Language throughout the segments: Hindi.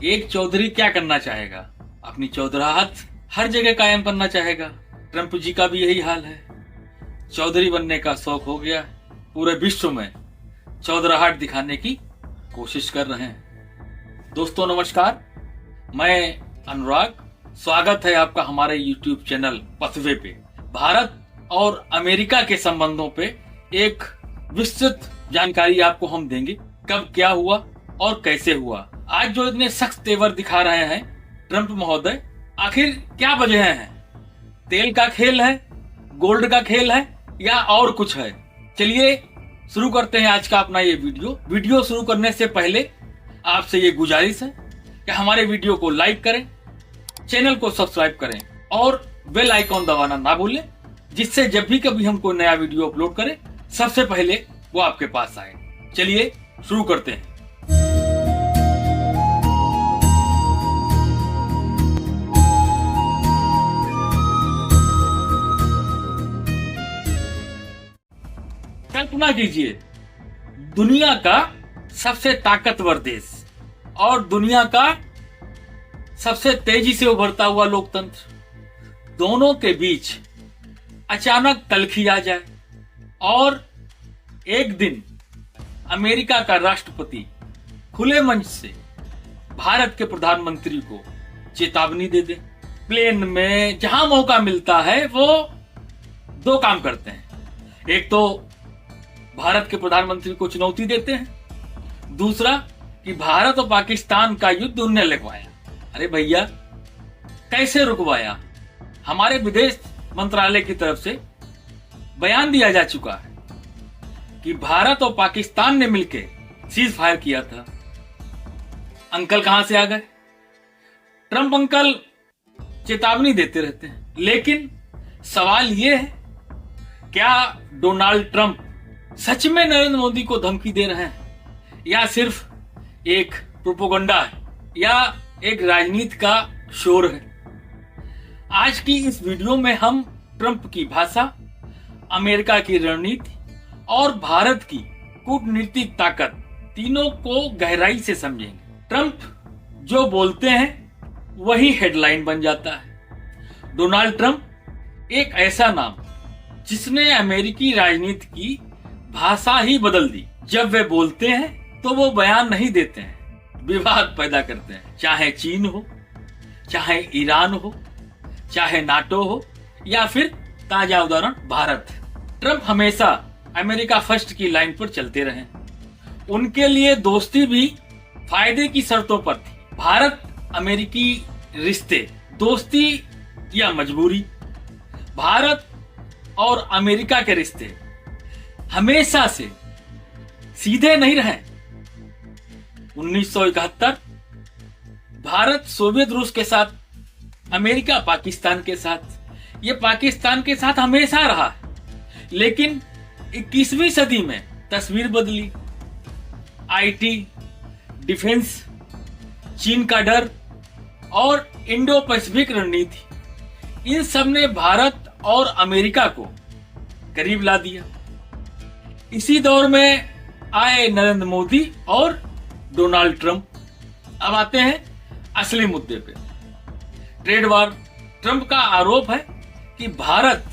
एक चौधरी क्या करना चाहेगा? अपनी चौधराहट हर जगह कायम करना चाहेगा। ट्रंप जी का भी यही हाल है। चौधरी बनने का शौक हो गया, पूरे विश्व में चौधराहट दिखाने की कोशिश कर रहे हैं। दोस्तों नमस्कार, मैं अनुराग, स्वागत है आपका हमारे YouTube चैनल पथवे पे। भारत और अमेरिका के संबंधों पे एक विस्तृत जानकारी आपको हम देंगे, कब क्या हुआ और कैसे हुआ। आज जो इतने सख्त तेवर दिखा रहे हैं ट्रंप महोदय, आखिर क्या वजह है? तेल का खेल है, गोल्ड का खेल है या और कुछ है? चलिए शुरू करते हैं आज का अपना ये वीडियो शुरू करने से पहले आपसे ये गुजारिश है कि हमारे वीडियो को लाइक करें, चैनल को सब्सक्राइब करें और बेल आइकॉन दबाना ना भूलें, जिससे जब भी कभी हम कोई नया वीडियो अपलोड करें सबसे पहले वो आपके पास आए। चलिए शुरू करते हैं। कल्पना कीजिए, दुनिया का सबसे ताकतवर देश और दुनिया का सबसे तेजी से उभरता हुआ लोकतंत्र, दोनों के बीच अचानक तल्खी आ जाए और एक दिन अमेरिका का राष्ट्रपति खुले मंच से भारत के प्रधानमंत्री को चेतावनी दे दे। प्लेन में जहां मौका मिलता है वो दो काम करते हैं, एक तो भारत के प्रधानमंत्री को चुनौती देते हैं, दूसरा कि भारत और पाकिस्तान का युद्ध उनने लगवाया। अरे भैया, कैसे रुकवाया? हमारे विदेश मंत्रालय की तरफ से बयान दिया जा चुका है कि भारत और पाकिस्तान ने मिलकर सीज फायर किया था। अंकल कहां से आ गए? ट्रंप अंकल चेतावनी देते रहते हैं, लेकिन सवाल यह है, क्या डोनाल्ड ट्रंप सच में नरेंद्र मोदी को धमकी दे रहे हैं या सिर्फ एक प्रोपोगंडा है या एक राजनीति का शोर है? आज की इस वीडियो में हम ट्रंप की भाषा, अमेरिका की रणनीति और भारत की कूटनीतिक ताकत तीनों को गहराई से समझेंगे। ट्रंप जो बोलते हैं वही हेडलाइन बन जाता है। डोनाल्ड ट्रंप एक ऐसा नाम जिसने अमेरिकी राजनीति की भाषा ही बदल दी। जब वे बोलते हैं तो वो बयान नहीं देते हैं, विवाद पैदा करते हैं। चाहे चीन हो, चाहे ईरान हो, चाहे नाटो हो या फिर ताजा उदाहरण भारत। ट्रंप हमेशा अमेरिका फर्स्ट की लाइन पर चलते रहे। उनके लिए दोस्ती भी फायदे की शर्तों पर थी। भारत अमेरिकी रिश्ते दोस्ती या मजबूरी? भारत और अमेरिका के रिश्ते हमेशा से सीधे नहीं रहे। 1971 भारत सोवियत रूस के साथ, अमेरिका पाकिस्तान के साथ, ये पाकिस्तान के साथ हमेशा रहा। लेकिन 21वीं सदी में तस्वीर बदली। आईटी, डिफेंस, चीन का डर और इंडो पैसिफिक रणनीति, इन सब ने भारत और अमेरिका को करीब ला दिया। इसी दौर में आए नरेंद्र मोदी और डोनाल्ड ट्रंप। अब आते हैं असली मुद्दे पे, ट्रेड वार। ट्रंप का आरोप है कि भारत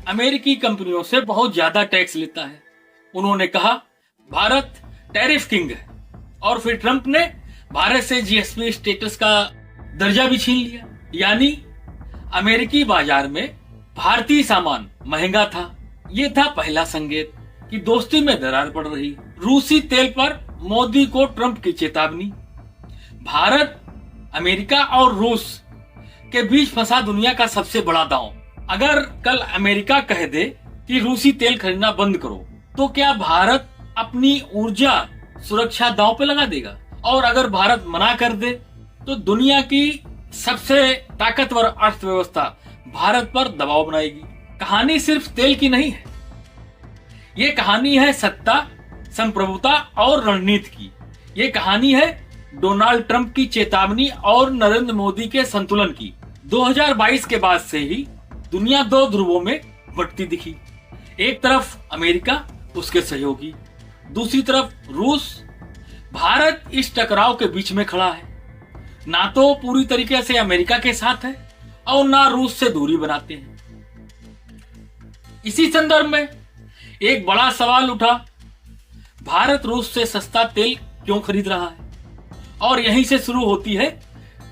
अमेरिकी कंपनियों से बहुत ज्यादा टैक्स लेता है। उन्होंने कहा भारत टैरिफ किंग है, और फिर ट्रंप ने भारत से जीएसपी स्टेटस का दर्जा भी छीन लिया। यानी अमेरिकी बाजार में भारतीय सामान महंगा था। यह था पहला संकेत कि दोस्ती में दरार पड़ रही। रूसी तेल पर मोदी को ट्रंप की चेतावनी। भारत, अमेरिका और रूस के बीच फंसा दुनिया का सबसे बड़ा दांव। अगर कल अमेरिका कह दे कि रूसी तेल खरीदना बंद करो, तो क्या भारत अपनी ऊर्जा सुरक्षा दांव पे लगा देगा? और अगर भारत मना कर दे तो दुनिया की सबसे ताकतवर अर्थव्यवस्था भारत पर दबाव बनाएगी। कहानी सिर्फ तेल की नहीं है, ये कहानी है सत्ता, संप्रभुता और रणनीति की। ये कहानी है डोनाल्ड ट्रंप की चेतावनी और नरेंद्र मोदी के संतुलन की। 2022 के बाद से ही दुनिया दो ध्रुवों में बंटती दिखी। एक तरफ अमेरिका, उसके सहयोगी, दूसरी तरफ रूस। भारत इस टकराव के बीच में खड़ा है। नातो पूरी तरीके से अमेरिका के साथ है और ना रूस से दूरी बनाते हैं। इसी संदर्भ में एक बड़ा सवाल उठा, भारत रूस से सस्ता तेल क्यों खरीद रहा है? और यहीं से शुरू होती है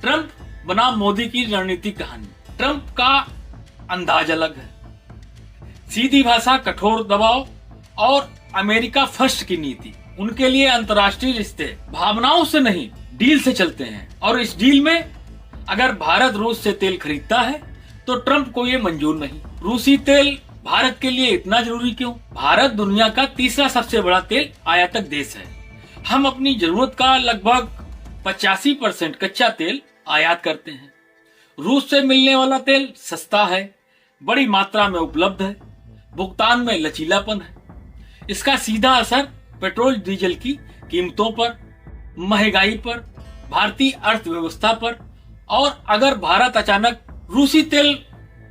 ट्रंप बनाम मोदी की रणनीतिक कहानी। ट्रंप का अंदाज अलग है, सीधी भाषा, कठोर दबाव और अमेरिका फर्स्ट की नीति। उनके लिए अंतर्राष्ट्रीय रिश्ते भावनाओं से नहीं, डील से चलते हैं। और इस डील में अगर भारत रूस से तेल खरीदता है तो ट्रंप को ये मंजूर नहीं। रूसी तेल भारत के लिए इतना जरूरी क्यों? भारत दुनिया का तीसरा सबसे बड़ा तेल आयातक देश है। हम अपनी जरूरत का लगभग 85% कच्चा तेल आयात करते हैं। रूस से मिलने वाला तेल सस्ता है, बड़ी मात्रा में उपलब्ध है, भुगतान में लचीलापन है। इसका सीधा असर पेट्रोल डीजल की कीमतों पर, महंगाई पर, भारतीय अर्थव्यवस्था पर, और अगर भारत अचानक रूसी तेल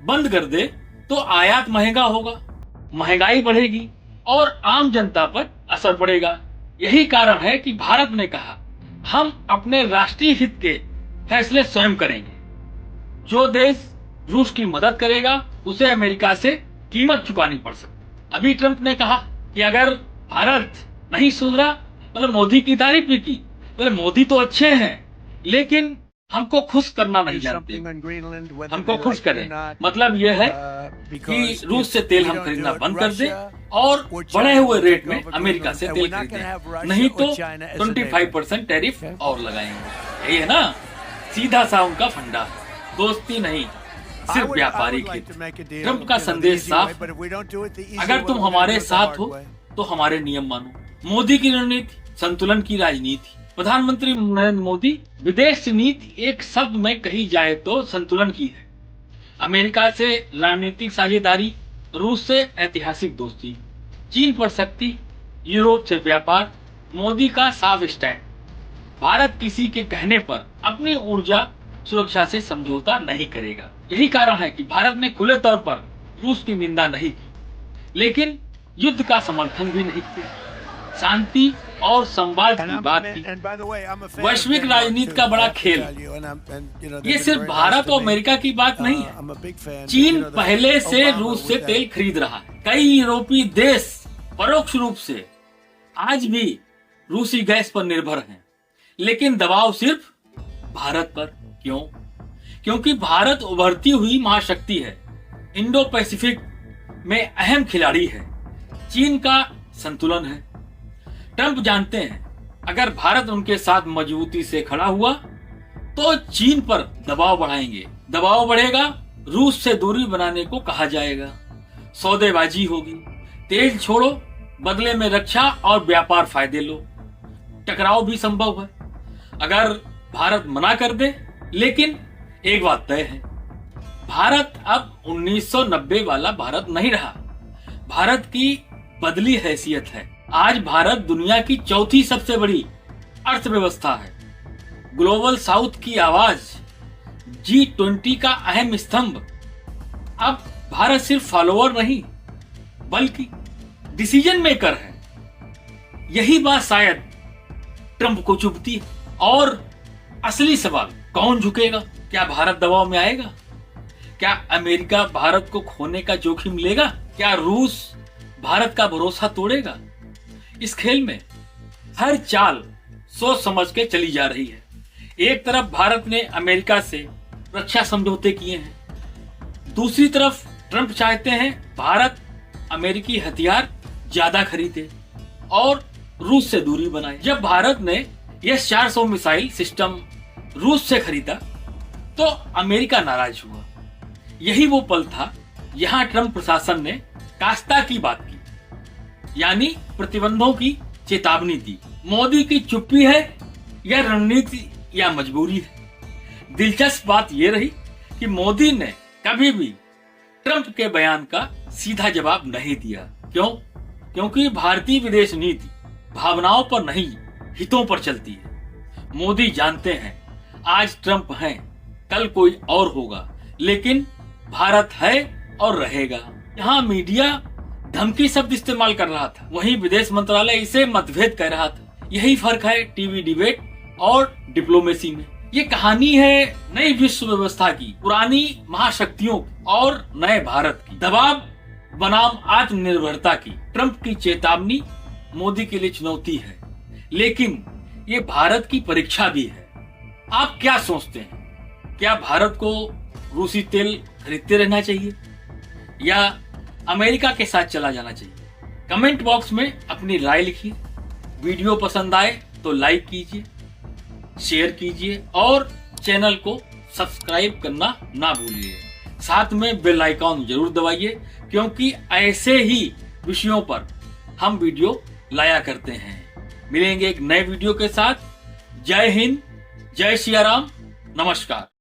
बंद कर दे तो आयात महंगा होगा, महंगाई बढ़ेगी और आम जनता पर असर पड़ेगा। यही कारण है कि भारत ने कहा, हम अपने राष्ट्रीय हित के फैसले स्वयं करेंगे। जो देश रूस की मदद करेगा उसे अमेरिका से कीमत चुकानी पड़ सकती। अभी ट्रंप ने कहा कि अगर भारत नहीं सुधरा, मतलब मोदी की तारीफ भी की, मतलब मोदी तो अच्छे हैं लेकिन हमको खुश करना नहीं जानते, हमको खुश करें। मतलब यह है कि रूस से तेल हम खरीदना बंद कर दें और बढ़े हुए रेट में अमेरिका से तेल खरीदें, नहीं तो 25% टैरिफ और लगाएंगे। यही है ना, सीधा सा उनका फंडा, दोस्ती नहीं, सिर्फ व्यापारिक हित। ट्रंप का संदेश साफ, अगर तुम हमारे साथ हो तो हमारे नियम मानो। मोदी की रणनीति संतुलन की राजनीति। प्रधानमंत्री नरेंद्र मोदी विदेश नीति एक शब्द में कही जाए तो संतुलन की है। अमेरिका से रणनीतिक साझेदारी, रूस से ऐतिहासिक दोस्ती, चीन पर शक्ति, यूरोप से व्यापार। मोदी का साफ स्टैंड, भारत किसी के कहने पर अपनी ऊर्जा सुरक्षा से समझौता नहीं करेगा। यही कारण है कि भारत ने खुले तौर पर रूस की निंदा नहीं की, लेकिन युद्ध का समर्थन भी नहीं किया। शांति और संवाद की बात की। वैश्विक राजनीति का बड़ा खेल, ये सिर्फ भारत और अमेरिका की बात नहीं है। चीन पहले से रूस से तेल खरीद रहा है। कई यूरोपीय देश परोक्ष रूप से आज भी रूसी गैस पर निर्भर हैं, लेकिन दबाव सिर्फ भारत पर। क्यों? क्योंकि भारत उभरती हुई महाशक्ति है, इंडो पैसिफिक में अहम खिलाड़ी है, चीन का संतुलन है। ट्रंप जानते हैं अगर भारत उनके साथ मजबूती से खड़ा हुआ तो चीन पर दबाव बढ़ाएंगे। दबाव बढ़ेगा, रूस से दूरी बनाने को कहा जाएगा, सौदेबाजी होगी, तेल छोड़ो बदले में रक्षा और व्यापार फायदे लो। टकराव भी संभव है अगर भारत मना कर दे, लेकिन एक बात तय है, भारत अब 1990 वाला भारत नहीं रहा। भारत की बदली हैसियत है। आज भारत दुनिया की चौथी सबसे बड़ी अर्थव्यवस्था है, ग्लोबल साउथ की आवाज, G20 का अहम स्तंभ। अब भारत सिर्फ फॉलोअर नहीं बल्कि डिसीजन मेकर है। यही बात शायद ट्रंप को चुभती है। और असली सवाल, कौन झुकेगा? क्या भारत दबाव में आएगा? क्या अमेरिका भारत को खोने का जोखिम लेगा? क्या रूस भारत का भरोसा तोड़ेगा? इस खेल में हर चाल सोच समझ के चली जा रही है। एक तरफ भारत ने अमेरिका से रक्षा समझौते किए हैं, दूसरी तरफ ट्रंप चाहते हैं भारत अमेरिकी हथियार ज्यादा खरीदे और रूस से दूरी बनाए। जब भारत ने S-400 मिसाइल सिस्टम रूस से खरीदा तो अमेरिका नाराज हुआ। यही वो पल था यहां ट्रंप प्रशासन ने कास्ता की बात की, यानी प्रतिबंधों की चेतावनी दी। मोदी की चुप्पी है या रणनीति या मजबूरी है? दिलचस्प बात यह रही कि मोदी ने कभी भी ट्रंप के बयान का सीधा जवाब नहीं दिया। क्यों? क्योंकि भारतीय विदेश नीति भावनाओं पर नहीं, हितों पर चलती है। मोदी जानते हैं आज ट्रंप हैं, कल कोई और होगा, लेकिन भारत है और रहेगा। यहाँ मीडिया धमकी शब्द इस्तेमाल कर रहा था, वहीं विदेश मंत्रालय इसे मतभेद कह रहा था। यही फर्क है टीवी डिबेट और डिप्लोमेसी में। ये कहानी है नई विश्व व्यवस्था की, पुरानी महाशक्तियों और नए भारत की, दबाव बनाम आत्मनिर्भरता की। ट्रंप की चेतावनी मोदी के लिए चुनौती है, लेकिन ये भारत की परीक्षा भी है। आप क्या सोचते हैं? क्या भारत को रूसी तेल खरीदते रहना चाहिए या अमेरिका के साथ चला जाना चाहिए? कमेंट बॉक्स में अपनी राय लिखिए। वीडियो पसंद आए तो लाइक कीजिए, शेयर कीजिए और चैनल को सब्सक्राइब करना ना भूलिए। साथ में बेल आइकॉन जरूर दबाइए, क्योंकि ऐसे ही विषयों पर हम वीडियो लाया करते हैं। मिलेंगे एक नए वीडियो के साथ। जय हिंद, जय सिया राम, नमस्कार।